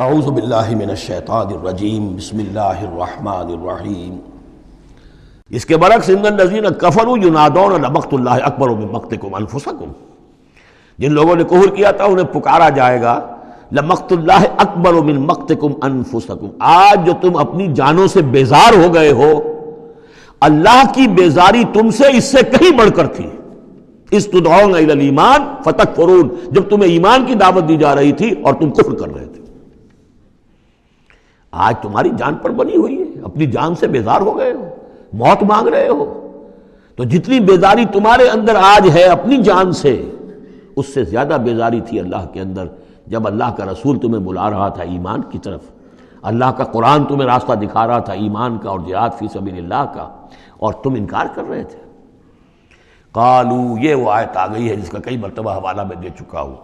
اعوذ باللہ من الشیطان الرجیم بسم اللہ الرحمن الرحیم۔ اس کے برعکس ان الذین کفروا ینادون لمقت اللہ اکبر من مقتکم انفسکم، جن لوگوں نے کفر کیا تھا انہیں پکارا جائے گا لمقت اللہ اکبر من مقتکم انفسکم، آج جو تم اپنی جانوں سے بیزار ہو گئے ہو، اللہ کی بیزاری تم سے اس سے کہیں بڑھ کر تھی۔ اس تدعون الی الایمان فتکفرون، جب تمہیں ایمان کی دعوت دی جا رہی تھی اور تم کفر کر رہے تھے۔ آج تمہاری جان پر بنی ہوئی ہے، اپنی جان سے بیزار ہو گئے ہو، موت مانگ رہے ہو، تو جتنی بیزاری تمہارے اندر آج ہے اپنی جان سے، اس سے زیادہ بیزاری تھی اللہ کے اندر جب اللہ کا رسول تمہیں بلا رہا تھا ایمان کی طرف، اللہ کا قرآن تمہیں راستہ دکھا رہا تھا ایمان کا اور جہاد فی سبیل اللہ کا، اور تم انکار کر رہے تھے۔ قالو، یہ وہ آیت آ گئی ہے جس کا کئی مرتبہ حوالہ میں دے چکا ہوں،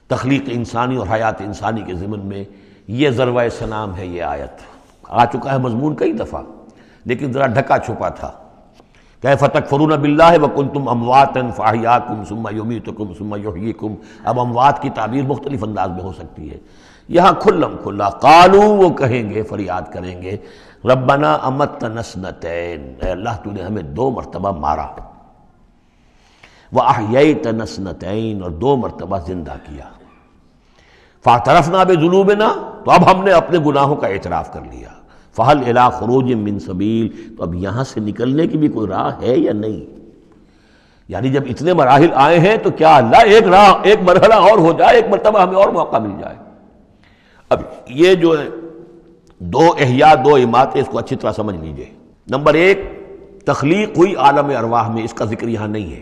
تخلیق انسانی اور حیات انسانی کے ضمن میں یہ ذروۂ سلام ہے۔ یہ آیت آ چکا ہے مضمون کئی دفعہ، لیکن ذرا ڈھکا چھپا تھا۔ کیف تکفرون باللہ وکنتم امواتا فاحیاکم ثم یمیتکم ثم یحییکم، اب اموات کی تعبیر مختلف انداز میں ہو سکتی ہے، یہاں کھلم کھلا قالو، وہ کہیں گے، فریاد کریں گے، ربنا امتنا اثنتین، اے اللہ تو نے ہمیں 2 مرتبہ مارا، واحییتنا اثنتین، اور 2 مرتبہ زندہ کیا، فاعترفنا بذنوبنا، تو اب ہم نے اپنے گناہوں کا اعتراف کر لیا، فہل الی خروج من سبیل، تو اب یہاں سے نکلنے کی بھی کوئی راہ ہے یا نہیں؟ یعنی جب اتنے مراحل آئے ہیں تو کیا اللہ ایک مرحلہ اور ہو جائے، ایک مرتبہ ہمیں اور موقع مل جائے۔ اب یہ جو ہے 2 احیاء 2 اماتیں، اس کو اچھی طرح سمجھ لیجئے۔ نمبر 1، تخلیق ہوئی عالم ارواح میں، اس کا ذکر یہاں نہیں ہے۔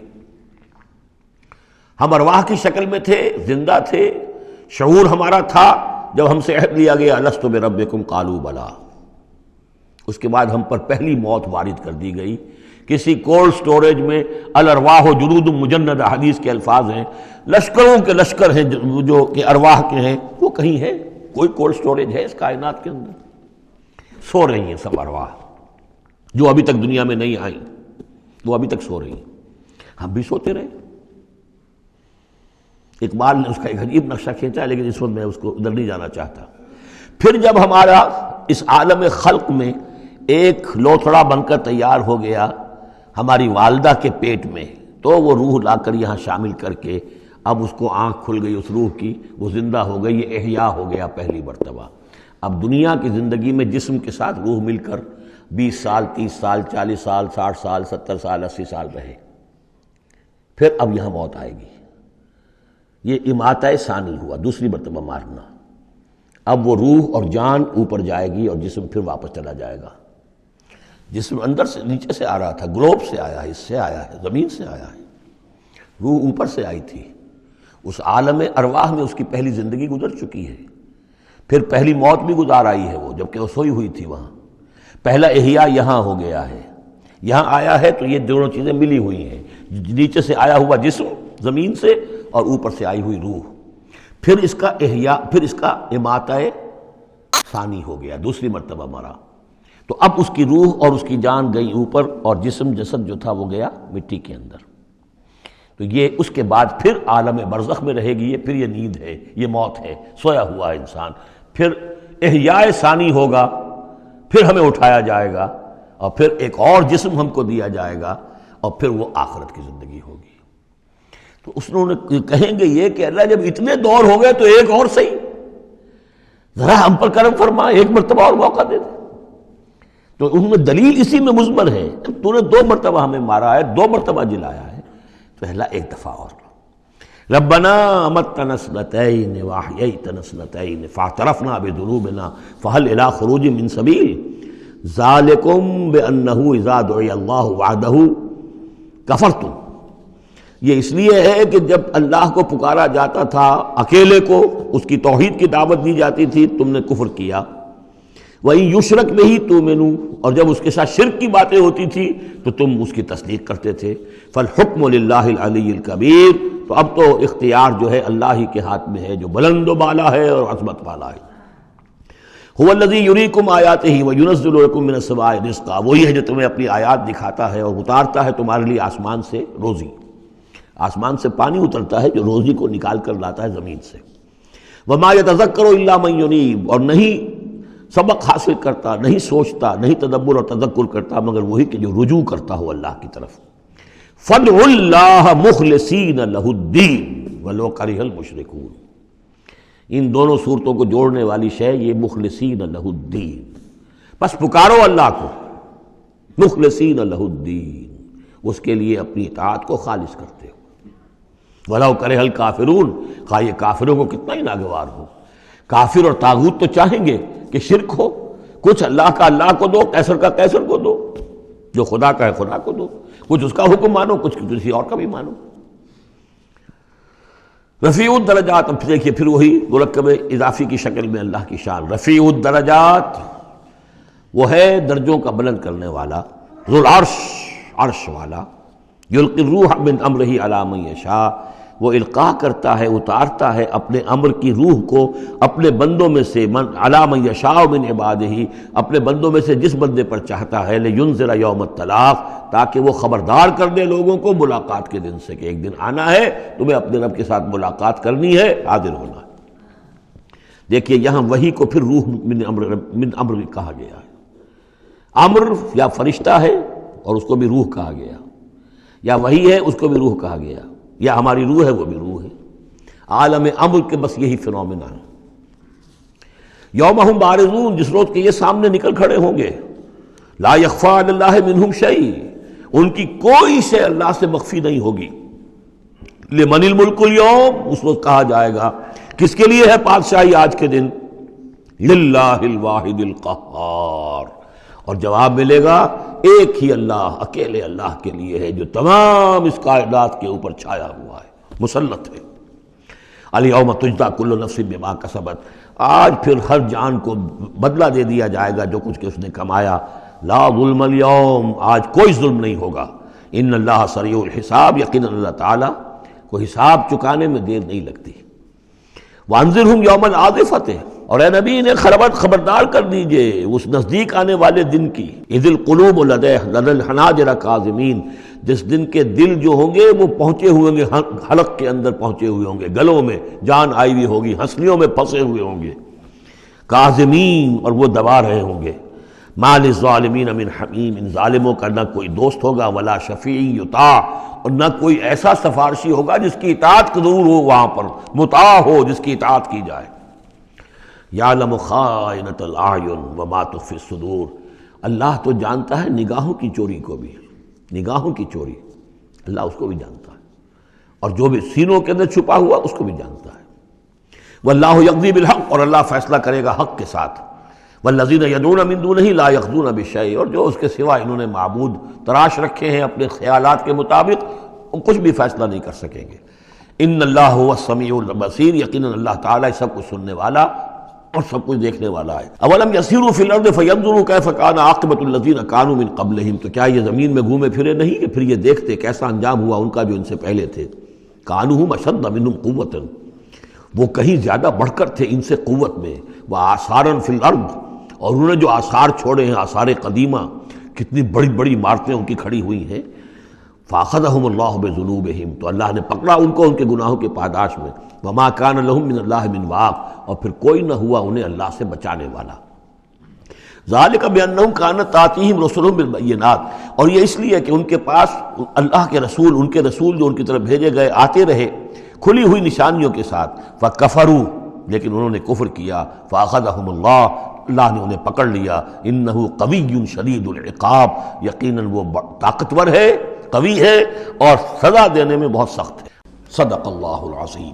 ہم ارواح کی شکل میں تھے، زندہ تھے، شعور ہمارا تھا، جب ہم سے عہد لیا گیا الست بربکم قالوا بلا، اس کے بعد ہم پر پہلی موت وارد کر دی گئی، کسی کولڈ سٹوریج میں، الارواح جنود مجندہ، حدیث کے الفاظ ہیں، لشکروں کے لشکر ہیں جو کہ ارواح کے ہیں، وہ کہیں ہے، کوئی کولڈ سٹوریج ہے اس کائنات کے اندر؟ سو رہی ہیں سب ارواح جو ابھی تک دنیا میں نہیں آئیں، وہ ابھی تک سو رہی ہیں، ہم بھی سوتے رہے۔ اقبال نے اس کا ایک عجیب نقشہ کھینچا ہے، لیکن اس وقت میں اس کو ادھر نہیں جانا چاہتا۔ پھر جب ہمارا اس عالم خلق میں ایک لوتھڑا بن کر تیار ہو گیا ہماری والدہ کے پیٹ میں، تو وہ روح لا کر یہاں شامل کر کے اب اس کو آنکھ کھل گئی اس روح کی، وہ زندہ ہو گئی، یہ احیاء ہو گیا پہلی مرتبہ۔ اب دنیا کی زندگی میں جسم کے ساتھ روح مل کر 20 سال 30 سال 40 سال 60 سال 70 سال 80 سال رہے، پھر اب یہاں موت آئے گی۔ یہ اماتہ ثانی ہوا، دوسری مرتبہ مارنا۔ اب وہ روح اور جان اوپر جائے گی اور جسم پھر واپس چلا جائے گا۔ جسم اندر سے نیچے سے آ رہا تھا، گلوب سے آیا ہے، اس سے آیا ہے، زمین سے آیا ہے، روح اوپر سے آئی تھی، اس عالم ارواح میں اس کی پہلی زندگی گزر چکی ہے، پھر پہلی موت بھی گزار آئی ہے وہ، جبکہ وہ سوئی ہوئی تھی وہاں۔ پہلا احیاء یہاں ہو گیا ہے، یہاں آیا ہے، تو یہ دونوں چیزیں ملی ہوئی ہیں، نیچے سے آیا ہوا جسم زمین سے اور اوپر سے آئی ہوئی روح، پھر اس کا احیاء، پھر اس کا اماتہ ثانی ہو گیا، دوسری مرتبہ مرا، تو اب اس کی روح اور اس کی جان گئی اوپر اور جسم جسد جو تھا وہ گیا مٹی کے اندر۔ تو یہ اس کے بعد پھر عالم برزخ میں رہے گی، یہ پھر یہ نیند ہے، یہ موت ہے، سویا ہوا انسان، پھر احیاء ثانی ہوگا، پھر ہمیں اٹھایا جائے گا اور پھر ایک اور جسم ہم کو دیا جائے گا اور پھر وہ آخرت کی زندگی ہوگی۔ تو انہوں نے کہیں گے یہ کہ اللہ جب اتنے دور ہو گئے تو ایک اور صحیح، ذرا ہم پر کرم فرما، ایک مرتبہ اور موقع دے دے۔ تو ان میں دلیل اسی میں مضمر ہے، تو نے 2 مرتبہ ہمیں مارا ہے، 2 مرتبہ جلایا ہے، تو اللہ ایک دفعہ اور، ربنا امتنا اثنتین واحییتنا اثنتین فاعترفنا بذنوبنا فہل الی خروج من سبیل ذالکم بانہ اذا دعی اللہ وحدہ کفرتم۔ یہ اس لیے ہے کہ جب اللہ کو پکارا جاتا تھا اکیلے کو، اس کی توحید کی دعوت دی جاتی تھی، تم نے کفر کیا۔ وَإِن یشرک بہ تؤمنوا، اور جب اس کے ساتھ شرک کی باتیں ہوتی تھی تو تم اس کی تصدیق کرتے تھے۔ فالحکم للہ العلی الکبیر، تو اب تو اختیار جو ہے اللہ ہی کے ہاتھ میں ہے، جو بلند و بالا ہے اور عظمت والا ہے۔ هو الذی یریکم آیاتہ وینزل لکم من السماء رزقا، وہی ہے جو تمہیں اپنی آیات دکھاتا ہے اور اتارتا ہے تمہارے لیے آسمان سے روزی، آسمان سے پانی اترتا ہے جو روزی کو نکال کر لاتا ہے زمین سے۔ وما یتذکر الا من ینیب، اور نہیں سبق حاصل کرتا، نہیں سوچتا، نہیں تدبر اور تذکر کرتا مگر وہی کہ جو رجوع کرتا ہو اللہ کی طرف۔ فادعوا اللہ مخلصین لہ الدین ولو کرہ المشرکون، ان دونوں صورتوں کو جوڑنے والی شے یہ مخلصین لہ الدین، بس پکارو اللہ کو مخلصین لہ الدین، اس کے لیے اپنی اطاعت کو خالص کرتے ہو۔ وَلَوْ كَرِهَ الْكَافِرُونَ، خواہ یہ کافروں کو کتنا ہی ناگوار ہو۔ کافر اور طاغوت تو چاہیں گے کہ شرک ہو، کچھ اللہ کا اللہ کو دو، کیسر کا کیسر کو دو، جو خدا کا ہے خدا کو دو، کچھ اس کا حکم مانو، کچھ کسی اور کا بھی مانو۔ رفیع الدرجات، اب دیکھیے پھر وہی مرکب اضافی کی شکل میں اللہ کی شان، رفیع الدرجات، وہ ہے درجوں کا بلند کرنے والا، ذو العرش، عرش والا، یلقی الروح من امرہ علی من یشاء، وہ القاء کرتا ہے، اتارتا ہے اپنے امر کی روح کو اپنے بندوں میں سے، علی من یشاء من عبادہ، اپنے بندوں میں سے جس بندے پر چاہتا ہے، لینذر یوم الطلاق، تاکہ وہ خبردار کر دے لوگوں کو ملاقات کے دن سے کہ ایک دن آنا ہے، تمہیں اپنے رب کے ساتھ ملاقات کرنی ہے، حاضر ہونا ہے۔ دیکھیے یہاں وحی کو پھر روح من امر کہا گیا ہے۔ امر یا فرشتہ ہے اور اس کو بھی روح کہا گیا، یا وحی ہے اس کو بھی روح کہا گیا، یا ہماری روح ہے وہ بھی روح ہے۔ عالم امر کے بس یہی فنومینا ہے۔ یوم ہم بارزون، جس روز کے یہ سامنے نکل کھڑے ہوں گے، لا یخفی علی اللہ منہم شیء، ان کی کوئی شے اللہ سے مخفی نہیں ہوگی۔ لمن الملک اليوم، اس روز کہا جائے گا کس کے لیے ہے بادشاہی آج کے دن؟ للہ الواحد القہار، اور جواب ملے گا ایک ہی اللہ، اکیلے اللہ کے لیے ہے جو تمام اس کائنات کے اوپر چھایا ہوا ہے، مسلط ہے۔ الیوم تجزی کل نفس بما کسبت، آج پھر ہر جان کو بدلہ دے دیا جائے گا جو کچھ کہ اس نے کمایا۔ لا ظلم اليوم، آج کوئی ظلم نہیں ہوگا۔ ان اللہ سریع الحساب، یقیناً اللہ تعالیٰ کو حساب چکانے میں دیر نہیں لگتی۔ وانذرہم یوم العاصفۃ، اور اے نبی انہیں خبردار کر دیجئے اس نزدیک آنے والے دن کی، اذ القلوب لدی الحناجر کاظمین، جس دن کے دل جو ہوں گے وہ پہنچے ہوئے ہوں گے، حلق کے اندر پہنچے ہوئے ہوں گے، گلوں میں جان آئی ہوئی ہوگی، ہنسلیوں میں پھنسے ہوئے ہوں گے، کاظمین، اور وہ دبا رہے ہوں گے۔ ما للظالمین من حمیم، ان ظالموں کا نہ کوئی دوست ہوگا، ولا شفیع یطاع، اور نہ کوئی ایسا سفارشی ہوگا جس کی اطاعت ضرور ہو، وہاں پر مطاع ہو، جس کی اطاعت کی جائے۔ یعلم خائنۃ الاعین وما تخفی الصدور، اللہ تو جانتا ہے نگاہوں کی چوری کو بھی، نگاہوں کی چوری اللہ اس کو بھی جانتا ہے، اور جو بھی سینوں کے اندر چھپا ہوا اس کو بھی جانتا ہے۔ واللہ یقضی بالحق، اور اللہ فیصلہ کرے گا حق کے ساتھ۔ والذین یدعون من دونہ لا یقضون بشیء، اور جو اس کے سوا انہوں نے معبود تراش رکھے ہیں اپنے خیالات کے مطابق، وہ کچھ بھی فیصلہ نہیں کر سکیں گے۔ ان اللہ هو السمیع البصیر، یقیناً اللہ تعالیٰ سب کچھ سننے والا اور سب کچھ دیکھنے والا ہے۔ اولم یسیروا فی الارض فینظروا کیف کان عاقبۃ الذین کانوا من قبلہم، تو کیا یہ زمین میں گھومے پھرے نہیں کہ پھر یہ دیکھتے کیسا انجام ہوا ان کا جو ان سے پہلے تھے۔ کانوا اشد منہم قوۃ، وہ کہیں زیادہ بڑھ کر تھے ان سے قوت میں، وآثارا فی الارض، اور انہوں نے جو آثار چھوڑے ہیں، آثار قدیمہ، کتنی بڑی بڑی عمارتیں ان کی کھڑی ہوئی ہیں۔ فاخذہم اللہ بذنوبہم، تو اللہ نے پکڑا ان کو ان کے گناہوں کے پاداش میں۔ وما کان لہم من اللہ من واق، اور پھر کوئی نہ ہوا انہیں اللہ سے بچانے والا۔ ذالک بانہم کانت تاتیہم رسلہم بالبینات، اور یہ اس لیے کہ ان کے پاس اللہ کے رسول، ان کے رسول جو ان کی طرف بھیجے گئے آتے رہے کھلی ہوئی نشانیوں کے ساتھ۔ فکفروا، لیکن انہوں نے کفر کیا۔ فاخذہم اللہ نے انہیں پکڑ لیا۔ انہ قوی شدید العقاب، یقیناً وہ طاقتور ہے، قوی ہے، اور سزا دینے میں بہت سخت ہے۔ صدق اللہ العظیم۔